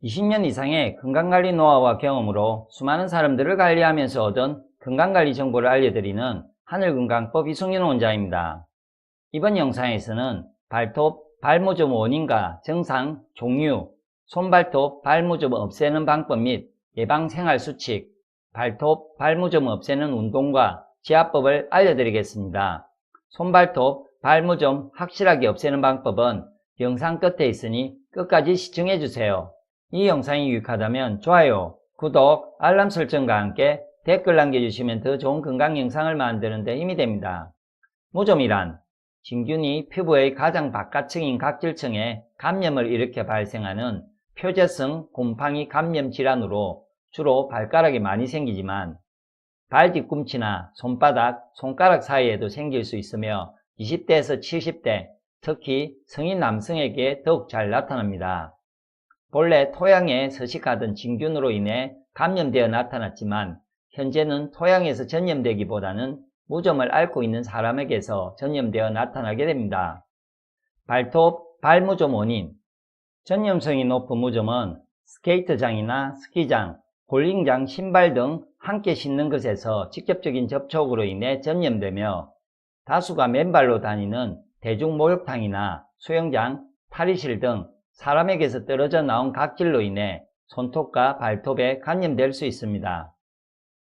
20년 이상의 건강관리 노하우와 경험으로 수많은 사람들을 관리하면서 얻은 건강관리 정보를 알려드리는 하늘건강법 이승윤 원장입니다. 이번 영상에서는 발톱, 발모좀 원인과 증상, 종류, 손발톱, 발모좀 없애는 방법 및 예방생활수칙, 발톱, 발모좀 없애는 운동과 지압법을 알려드리겠습니다. 손발톱, 발모좀 확실하게 없애는 방법은 영상 끝에 있으니 끝까지 시청해주세요. 이 영상이 유익하다면 좋아요, 구독, 알람 설정과 함께 댓글 남겨주시면 더 좋은 건강 영상을 만드는 데 힘이 됩니다. 모점이란 진균이 피부의 가장 바깥층인 각질층에 감염을 일으켜 발생하는 표재성 곰팡이 감염 질환으로 주로 발가락에 많이 생기지만 발 뒤꿈치나 손바닥, 손가락 사이에도 생길 수 있으며 20대에서 70대, 특히 성인 남성에게 더욱 잘 나타납니다. 본래 토양에 서식하던 진균으로 인해 감염되어 나타났지만 현재는 토양에서 전염되기보다는 무좀을 앓고 있는 사람에게서 전염되어 나타나게 됩니다. 발톱, 발무좀 원인. 전염성이 높은 무좀은 스케이트장이나 스키장, 볼링장, 신발 등 함께 신는 것에서 직접적인 접촉으로 인해 전염되며 다수가 맨발로 다니는 대중목욕탕이나 수영장, 탈의실 등 사람에게서 떨어져 나온 각질로 인해 손톱과 발톱에 감염될 수 있습니다.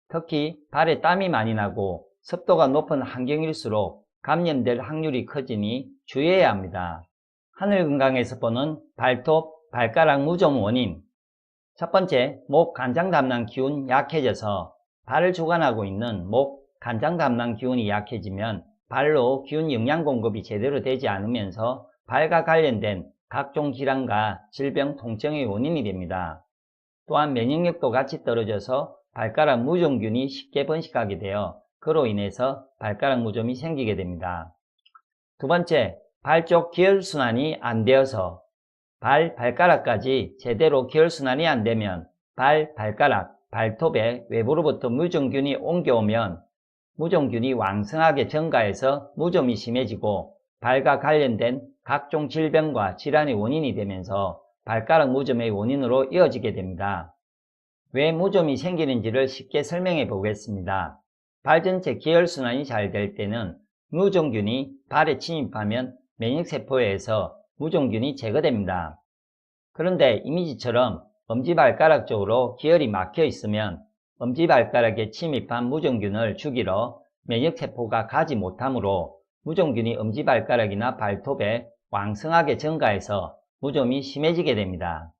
특히 발에 땀이 많이 나고 습도가 높은 환경일수록 감염될 확률이 커지니 주의해야 합니다. 하늘건강에서 보는 발톱, 발가락 무좀 원인. 첫 번째, 목 간장담낭 기운 약해져서 발을 주관하고 있는 목 간장담낭 기운이 약해지면 발로 기운 영양 공급이 제대로 되지 않으면서 발과 관련된 각종 질환과 질병 통증의 원인이 됩니다. 또한 면역력도 같이 떨어져서 발가락 무좀균이 쉽게 번식하게 되어 그로 인해서 발가락 무좀이 생기게 됩니다. 두 번째, 발 쪽 기혈순환이 안 되어서 발가락까지 제대로 기혈순환이 안 되면 발가락, 발톱에 외부로부터 무좀균이 옮겨오면 무좀균이 왕성하게 증가해서 무좀이 심해지고 발과 관련된 각종 질병과 질환의 원인이 되면서 발가락 무좀의 원인으로 이어지게 됩니다. 왜 무좀이 생기는지를 쉽게 설명해 보겠습니다. 발 전체 기혈순환이 잘 될 때는 무좀균이 발에 침입하면 면역세포에 의해서 무좀균이 제거됩니다. 그런데 이미지처럼 엄지발가락 쪽으로 기혈이 막혀 있으면 엄지발가락에 침입한 무좀균을 죽이러 면역세포가 가지 못하므로 무좀균이 엄지발가락이나 발톱에 왕성하게 증가해서 무좀이 심해지게 됩니다.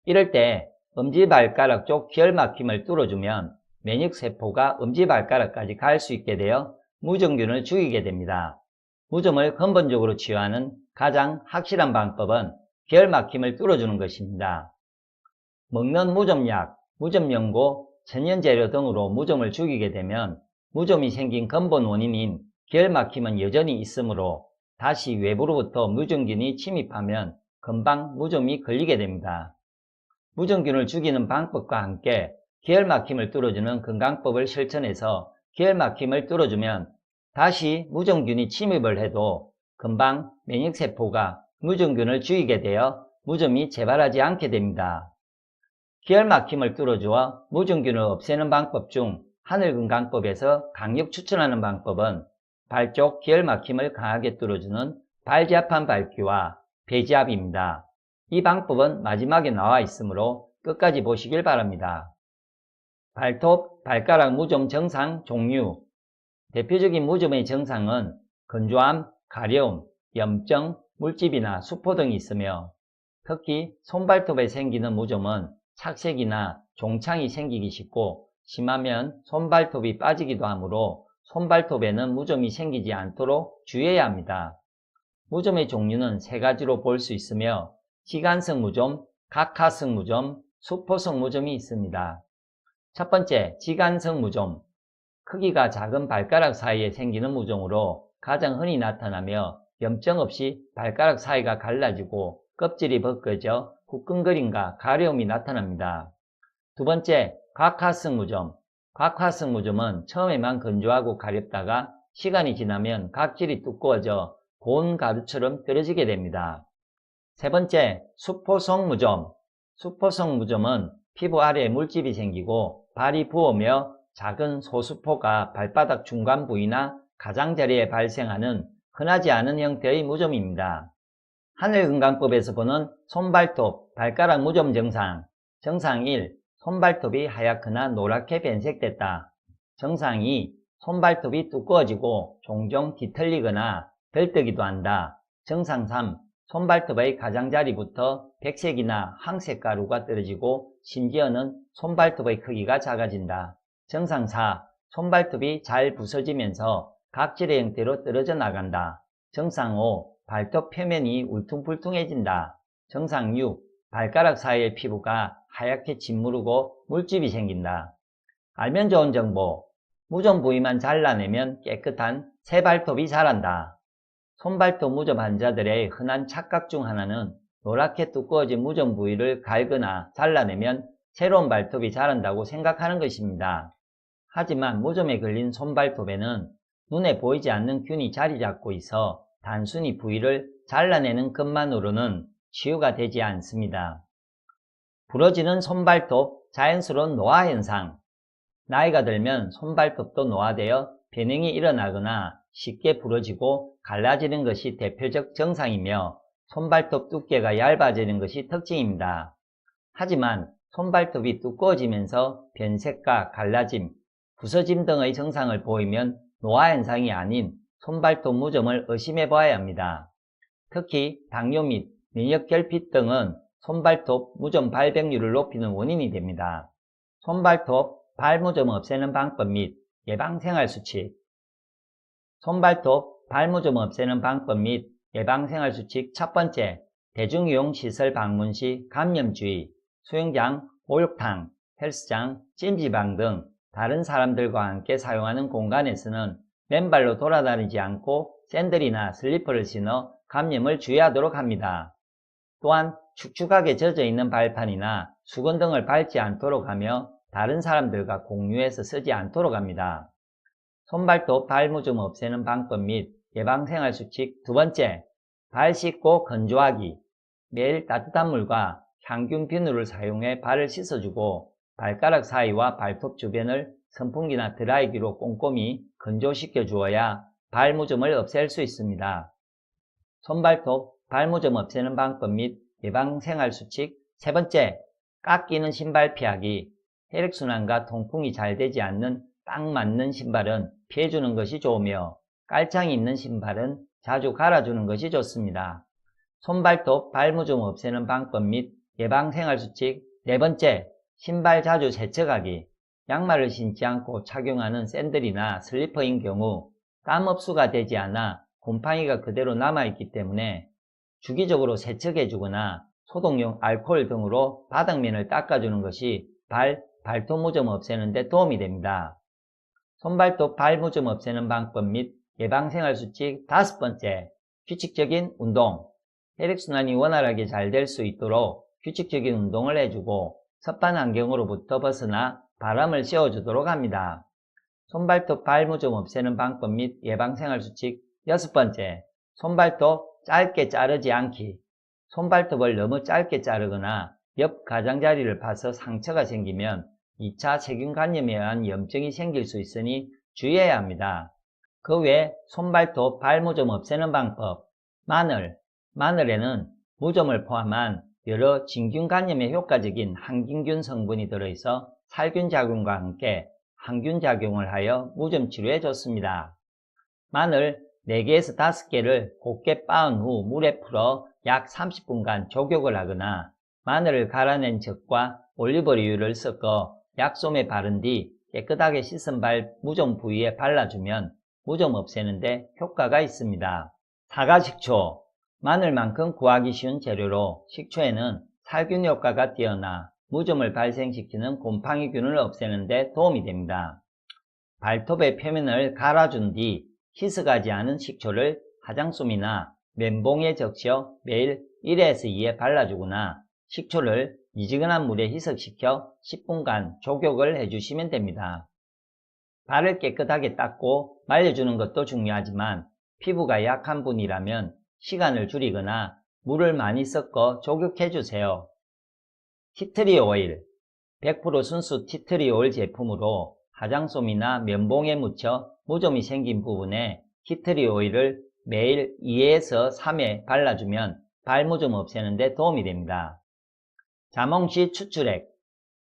이럴 때 엄지발가락 쪽 기혈 막힘을 뚫어주면 면역세포가 엄지발가락까지 갈 수 있게 되어 무좀균을 죽이게 됩니다. 무좀을 근본적으로 치유하는 가장 확실한 방법은 기혈 막힘을 뚫어주는 것입니다. 먹는 무좀약, 무좀연고, 천연재료 등으로 무좀을 죽이게 되면 무좀이 생긴 근본 원인인 기혈 막힘은 여전히 있으므로 다시 외부로부터 무좀균이 침입하면 금방 무좀이 걸리게 됩니다. 무좀균을 죽이는 방법과 함께 기혈 막힘을 뚫어주는 건강법을 실천해서 기혈 막힘을 뚫어주면 다시 무좀균이 침입을 해도 금방 면역세포가 무좀균을 죽이게 되어 무좀이 재발하지 않게 됩니다. 기혈 막힘을 뚫어주어 무좀균을 없애는 방법 중 하늘건강법에서 강력 추천하는 방법은 발 쪽 기혈 막힘을 강하게 뚫어주는 발지압한 밟기와 배지압입니다. 이 방법은 마지막에 나와 있으므로 끝까지 보시길 바랍니다. 발톱, 발가락 무좀 증상 종류. 대표적인 무좀의 증상은 건조함, 가려움, 염증, 물집이나 수포 등이 있으며 특히 손발톱에 생기는 무좀은 착색이나 종창이 생기기 쉽고 심하면 손발톱이 빠지기도 하므로 손발톱에는 무좀이 생기지 않도록 주의해야 합니다. 무좀의 종류는 세 가지로 볼 수 있으며 지간성 무좀, 각하성 무좀, 수포성 무좀이 있습니다. 첫 번째, 지간성 무좀. 크기가 작은 발가락 사이에 생기는 무좀으로 가장 흔히 나타나며 염증 없이 발가락 사이가 갈라지고 껍질이 벗겨져 후끈거림과 가려움이 나타납니다. 두 번째, 각하성 무좀. 각하성 무좀은 처음에만 건조하고 가렵다가 시간이 지나면 각질이 두꺼워져 고운 가루처럼 떨어지게 됩니다. 세 번째, 수포성 무좀. 수포성 무좀은 피부 아래에 물집이 생기고 발이 부으며 작은 소수포가 발바닥 중간 부위나 가장자리에 발생하는 흔하지 않은 형태의 무좀입니다. 하늘건강법에서 보는 손발톱, 발가락 무좀 증상. 증상 1. 손발톱이 하얗거나 노랗게 변색됐다. 증상 2. 손발톱이 두꺼워지고 종종 뒤틀리거나 들뜨기도 한다. 증상 3. 손발톱의 가장자리부터 백색이나 황색 가루가 떨어지고 심지어는 손발톱의 크기가 작아진다. 증상 4. 손발톱이 잘 부서지면서 각질의 형태로 떨어져 나간다. 증상 5. 발톱 표면이 울퉁불퉁해진다. 증상 6. 발가락 사이의 피부가 하얗게 짓무르고 물집이 생긴다. 알면 좋은 정보. 무좀 부위만 잘라내면 깨끗한 새 발톱이 자란다. 손발톱 무좀 환자들의 흔한 착각 중 하나는 노랗게 두꺼워진 무좀 부위를 갈거나 잘라내면 새로운 발톱이 자란다고 생각하는 것입니다. 하지만 무좀에 걸린 손발톱에는 눈에 보이지 않는 균이 자리 잡고 있어 단순히 부위를 잘라내는 것만으로는 치유가 되지 않습니다. 부러지는 손발톱, 자연스러운 노화 현상. 나이가 들면 손발톱도 노화되어 변형이 일어나거나 쉽게 부러지고 갈라지는 것이 대표적 증상이며 손발톱 두께가 얇아지는 것이 특징입니다. 하지만 손발톱이 두꺼워지면서 변색과 갈라짐, 부서짐 등의 증상을 보이면 노화 현상이 아닌 손발톱 무좀을 의심해 봐야 합니다. 특히 당뇨 및 면역결핍 등은 손발톱 무좀 발병률을 높이는 원인이 됩니다. 손발톱 발무좀 없애는 방법 및 예방생활수칙. 손발톱 발무좀 없애는 방법 및 예방생활수칙 첫 번째, 대중이용 시설 방문 시 감염주의, 수영장, 목욕탕, 헬스장, 찜질방 등 다른 사람들과 함께 사용하는 공간에서는 맨발로 돌아다니지 않고 샌들이나 슬리퍼를 신어 감염을 주의하도록 합니다. 또한 축축하게 젖어 있는 발판이나 수건 등을 밟지 않도록 하며 다른 사람들과 공유해서 쓰지 않도록 합니다. 손발톱 발무좀 없애는 방법 및 예방생활수칙 두 번째, 발 씻고 건조하기. 매일 따뜻한 물과 향균 비누를 사용해 발을 씻어주고 발가락 사이와 발톱 주변을 선풍기나 드라이기로 꼼꼼히 건조시켜 주어야 발무좀을 없앨 수 있습니다. 손발톱 발무좀 없애는 방법 및 예방생활수칙 세 번째, 깎이는 신발 피하기. 혈액순환과 통풍이 잘 되지 않는 딱 맞는 신발은 피해주는 것이 좋으며 깔창이 있는 신발은 자주 갈아주는 것이 좋습니다. 손발톱 발무좀 없애는 방법 및 예방생활수칙 네 번째, 신발 자주 세척하기. 양말을 신지 않고 착용하는 샌들이나 슬리퍼인 경우 땀 흡수가 되지 않아 곰팡이가 그대로 남아있기 때문에 주기적으로 세척해주거나 소독용 알코올 등으로 바닥면을 닦아주는 것이 발톱 무좀 없애는 데 도움이 됩니다. 손발톱 발무좀 없애는 방법 및 예방생활수칙 다섯 번째, 규칙적인 운동. 혈액순환이 원활하게 잘 될 수 있도록 규칙적인 운동을 해주고 습한 환경으로부터 벗어나 바람을 쐬어주도록 합니다. 손발톱 발무좀 없애는 방법 및 예방생활수칙 여섯 번째, 손발톱 짧게 자르지 않기. 손발톱을 너무 짧게 자르거나 옆 가장자리를 파서 상처가 생기면 2차 세균감염에 의한 염증이 생길 수 있으니 주의해야 합니다. 그 외 손발톱 발무좀 없애는 방법. 마늘에는 무좀을 포함한 여러 진균감염에 효과적인 항균균 성분이 들어있어 살균작용과 함께 항균작용을 하여 무좀 치료에 좋습니다. 마늘 4개에서 5개를 곱게 빻은 후 물에 풀어 약 30분간 조격을 하거나 마늘을 갈아낸 젓과 올리브유를 섞어 약솜에 바른 뒤 깨끗하게 씻은 발 무좀 부위에 발라주면 무좀 없애는 데 효과가 있습니다. 사과식초. 마늘만큼 구하기 쉬운 재료로 식초에는 살균 효과가 뛰어나 무좀을 발생시키는 곰팡이균을 없애는 데 도움이 됩니다. 발톱의 표면을 갈아준 뒤 희석하지 않은 식초를 화장솜이나 면봉에 적셔 매일 1에서 2회 발라주거나 식초를 미지근한 물에 희석시켜 10분간 조격을 해주시면 됩니다. 발을 깨끗하게 닦고 말려주는 것도 중요하지만 피부가 약한 분이라면 시간을 줄이거나 물을 많이 섞어 조격해주세요. 티트리 오일 100% 순수 티트리 오일 제품으로 화장솜이나 면봉에 묻혀 무좀이 생긴 부분에 티트리 오일을 매일 2회에서 3회 발라주면 발무좀 없애는 데 도움이 됩니다. 자몽씨 추출액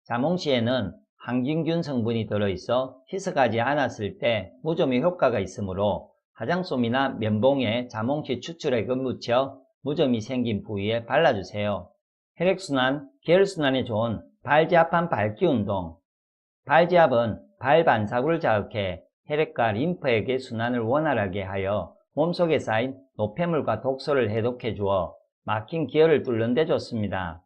자몽씨에는 항균균 성분이 들어있어 희석하지 않았을 때 무좀의 효과가 있으므로 화장솜이나 면봉에 자몽씨 추출액을 묻혀 무좀이 생긴 부위에 발라주세요. 혈액순환, 계혈순환에 좋은 발지압한 발기운동 발지압은 발 반사구를 자극해 혈액과 림프액의 순환을 원활하게 하여 몸속에 쌓인 노폐물과 독소를 해독해 주어 막힌 기혈을 뚫는 데 좋습니다.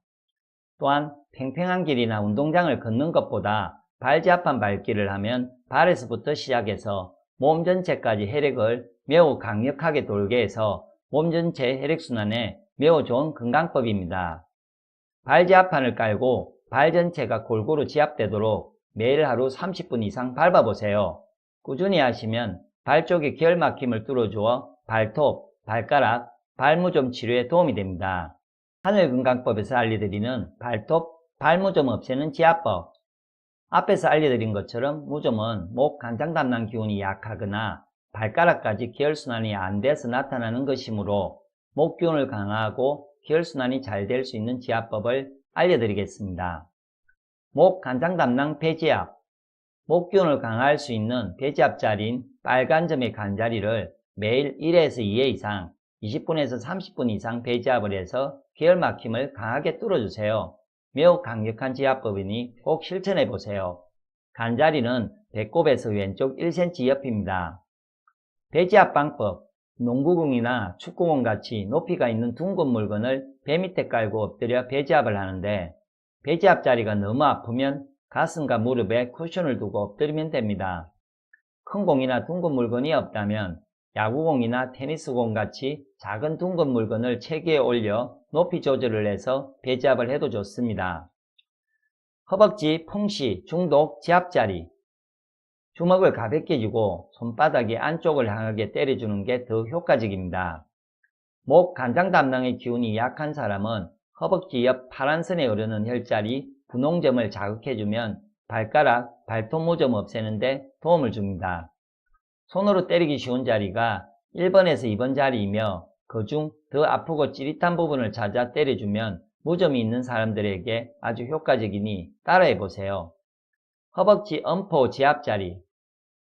또한 팽팽한 길이나 운동장을 걷는 것보다 발지압한 발길을 하면 발에서부터 시작해서 몸 전체까지 혈액을 매우 강력하게 돌게 해서 몸 전체 혈액순환에 매우 좋은 건강법입니다. 발지압판을 깔고 발 전체가 골고루 지압되도록 매일 하루 30분 이상 밟아보세요. 꾸준히 하시면 발 쪽의 기혈 막힘을 뚫어주어 발톱, 발가락, 발무좀 치료에 도움이 됩니다. 하늘건강법에서 알려드리는 발톱, 발무좀 없애는 지압법 앞에서 알려드린 것처럼 무좀은 목 간장담낭 기운이 약하거나 발가락까지 기혈순환이 안 돼서 나타나는 것이므로 목 기운을 강화하고 기혈순환이 잘 될 수 있는 지압법을 알려드리겠습니다. 목 간장담낭 배지압 목 기운을 강화할 수 있는 배지압자리인 빨간 점의 간자리를 매일 1회에서 2회 이상 20분에서 30분 이상 배지압을 해서 기혈 막힘을 강하게 뚫어주세요. 매우 강력한 지압법이니 꼭 실천해보세요. 간자리는 배꼽에서 왼쪽 1cm 옆입니다. 배지압 방법 농구공이나 축구공 같이 높이가 있는 둥근 물건을 배 밑에 깔고 엎드려 배지압을 하는데 배지압 자리가 너무 아프면 가슴과 무릎에 쿠션을 두고 엎드리면 됩니다. 큰 공이나 둥근 물건이 없다면 야구공이나 테니스공 같이 작은 둥근 물건을 체계에 올려 높이 조절을 해서 배지압을 해도 좋습니다. 허벅지, 풍시, 중독, 지압자리 주먹을 가볍게 쥐고 손바닥이 안쪽을 향하게 때려주는 게 더 효과적입니다. 목 간장담낭의 기운이 약한 사람은 허벅지 옆 파란선에 흐르는 혈자리, 분홍점을 자극해주면 발가락, 발톱 무좀 없애는 데 도움을 줍니다. 손으로 때리기 쉬운 자리가 1번에서 2번 자리이며 그중 더 아프고 찌릿한 부분을 찾아 때려주면 무좀이 있는 사람들에게 아주 효과적이니 따라해보세요. 허벅지 엄포 지압자리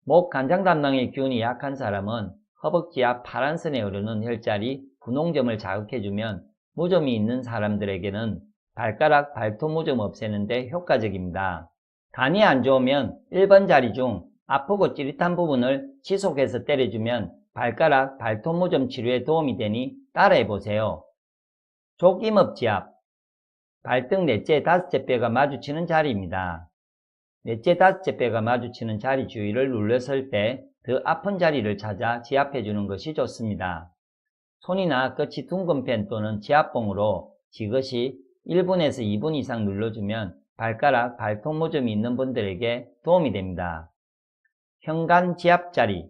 목 간장담낭의 기운이 약한 사람은 허벅지 앞 파란선에 흐르는 혈자리, 분홍점을 자극해주면 무좀이 있는 사람들에게는 발가락, 발톱 무좀 없애는 데 효과적입니다. 간이 안 좋으면 1번 자리 중 아프고 찌릿한 부분을 지속해서 때려주면 발가락, 발톱 무좀 치료에 도움이 되니 따라해보세요. 족이목 지압 발등 넷째, 다섯째 뼈가 마주치는 자리입니다. 넷째, 다섯째 뼈가 마주치는 자리 주위를 눌러설 때 더 아픈 자리를 찾아 지압해주는 것이 좋습니다. 손이나 끝이 둥근 펜 또는 지압봉으로 지그시 1분에서 2분 이상 눌러주면 발가락, 발톱 무좀이 있는 분들에게 도움이 됩니다. 현관 지압자리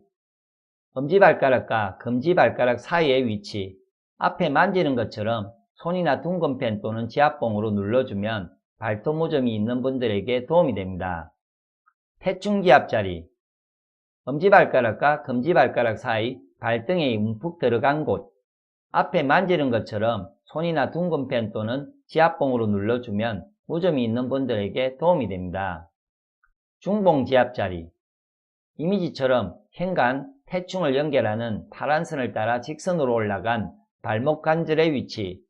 엄지발가락과 검지발가락 사이의 위치 앞에 만지는 것처럼 손이나 둥근 펜 또는 지압봉으로 눌러주면 발톱 무좀이 있는 분들에게 도움이 됩니다. 태충기압자리 엄지발가락과 검지발가락 사이 발등에 움푹 들어간 곳 앞에 만지는 것처럼 손이나 둥근 펜 또는 지압봉으로 눌러주면 무좀이 있는 분들에게 도움이 됩니다. 중봉지압자리 이미지처럼 현관, 태충을 연결하는 파란 선을 따라 직선으로 올라간 발목 관절의 위치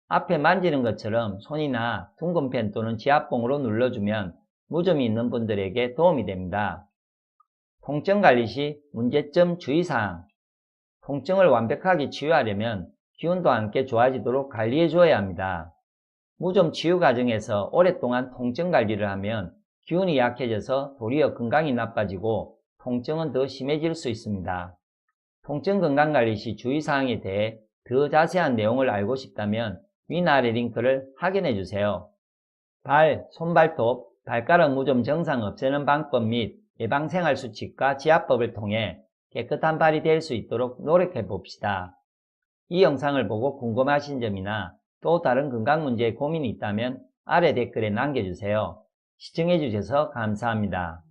앞에 만지는 것처럼 손이나 둥근 펜 또는 지압봉으로 눌러주면 무좀이 있는 분들에게 도움이 됩니다. 통증 관리 시 문제점 주의사항 통증을 완벽하게 치유하려면 기운도 함께 좋아지도록 관리해 줘야 합니다. 무좀 치유 과정에서 오랫동안 통증 관리를 하면 기운이 약해져서 도리어 건강이 나빠지고 통증은 더 심해질 수 있습니다. 통증 건강관리 시 주의사항에 대해 더 자세한 내용을 알고 싶다면 위나 아래 링크를 확인해 주세요. 발, 손발톱, 발가락 무좀 정상 없애는 방법 및 예방생활수칙과 지압법을 통해 깨끗한 발이 될 수 있도록 노력해 봅시다. 이 영상을 보고 궁금하신 점이나 또 다른 건강 문제에 고민이 있다면 아래 댓글에 남겨주세요. 시청해주셔서 감사합니다.